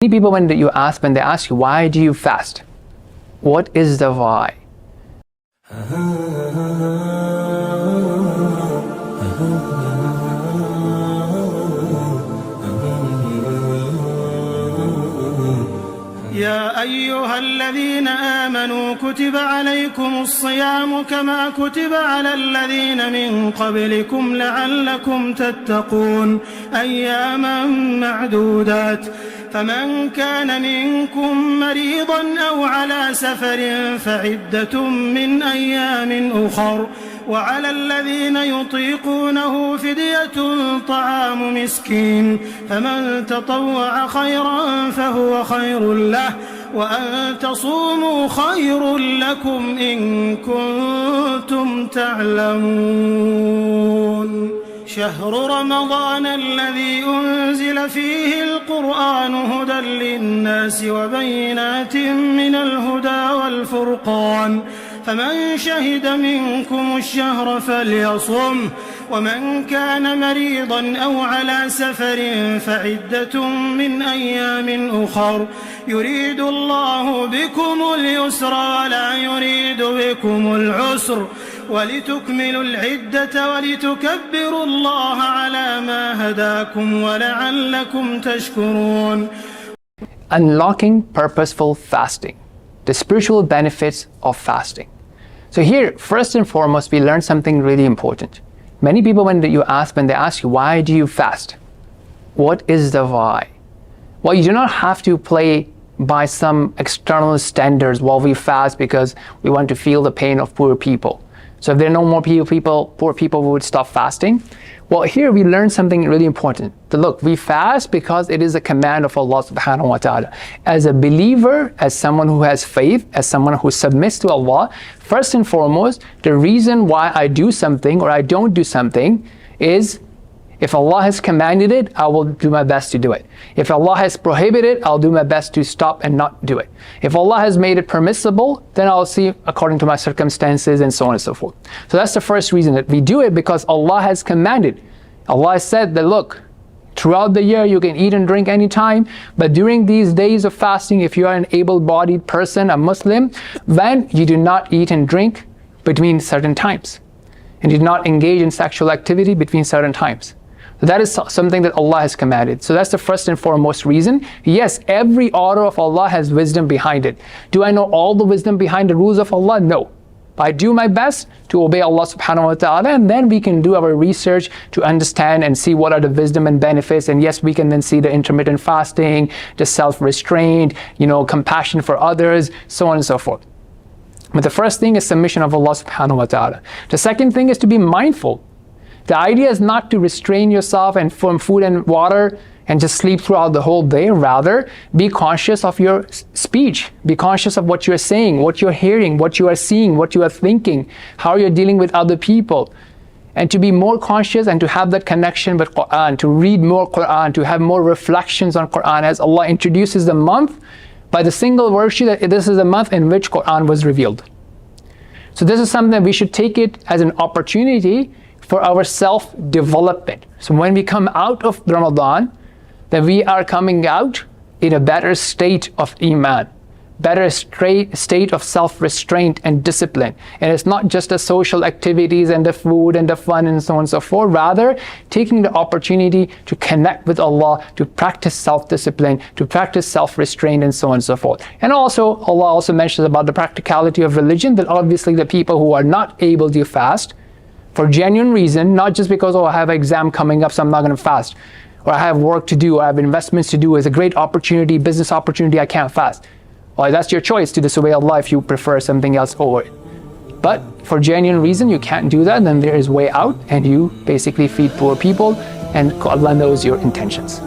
Many people, when they ask you, why do you fast? What is the why? يا أيها الذين آمنوا كتب عليكم الصيام كما كتب على الذين من قبلكم لعلكم تتقون أياما معدودات فمن كان منكم مريضا أو على سفر فعدة من أيام أخر وعلى الذين يطيقونه فدية طعام مسكين فمن تطوع خيرا فهو خير له وأن تصوموا خير لكم إن كنتم تعلمون شهر رمضان الذي أنزل فيه القرآن هدى للناس وبينات من الهدى والفرقان فمن شهد منكم الشهر فليصم ومن كان مريضا أو على سفر فعدة من أيام أخر يريد الله بكم اليسر ولا يريد بكم العسر ولتكملوا العدة ولتكبروا الله على ما هداكم ولعلكم تشكرون. Unlocking purposeful fasting, the spiritual benefits of fasting. So here, first and foremost, we learn something really important. Many people, when they ask you, why do you fast? What is the why? Well, you do not have to play by some external standards while we fast because we want to feel the pain of poor people. So if there are no more poor people who would stop fasting. Well, here we learn something really important. Look, we fast because it is a command of Allah subhanahu wa ta'ala. As a believer, as someone who has faith, as someone who submits to Allah, first and foremost, the reason why I do something or I don't do something is if Allah has commanded it, I will do my best to do it. If Allah has prohibited it, I'll do my best to stop and not do it. If Allah has made it permissible, then I'll see according to my circumstances and so on and so forth. So that's the first reason that we do it, because Allah has commanded. Allah has said that, look, throughout the year you can eat and drink anytime, but during these days of fasting, if you are an able-bodied person, a Muslim, then you do not eat and drink between certain times. And you do not engage in sexual activity between certain times. So that is something that Allah has commanded. So that's the first and foremost reason. Yes, every order of Allah has wisdom behind it. Do I know all the wisdom behind the rules of Allah? No. But I do my best to obey Allah subhanahu wa ta'ala, and then we can do our research to understand and see what are the wisdom and benefits. And yes, we can then see the intermittent fasting, the self-restraint, compassion for others, so on and so forth. But the first thing is submission of Allah subhanahu wa ta'ala. The second thing is to be mindful. The idea is not to restrain yourself and from food and water and just sleep throughout the whole day. Rather, be conscious of your speech. Be conscious of what you're saying, what you're hearing, what you are seeing, what you are thinking, how you're dealing with other people. And to be more conscious and to have that connection with Quran, to read more Quran, to have more reflections on Quran, as Allah introduces the month by the single virtue that this is the month in which Quran was revealed. So this is something that we should take it as an opportunity for our self-development. So when we come out of Ramadan, then we are coming out in a better state of Iman, better state of self-restraint and discipline. And it's not just the social activities and the food and the fun and so on and so forth. Rather, taking the opportunity to connect with Allah, to practice self-discipline, to practice self-restraint and so on and so forth. And also, Allah also mentions about the practicality of religion, that obviously the people who are not able to fast, for genuine reason, not just because, I have an exam coming up, so I'm not going to fast, or I have work to do, or I have investments to do, it's a great opportunity, business opportunity, I can't fast. Well, that's your choice to disobey Allah if you prefer something else over it. But for genuine reason, you can't do that, then there is way out, and you basically feed poor people, and Allah knows your intentions.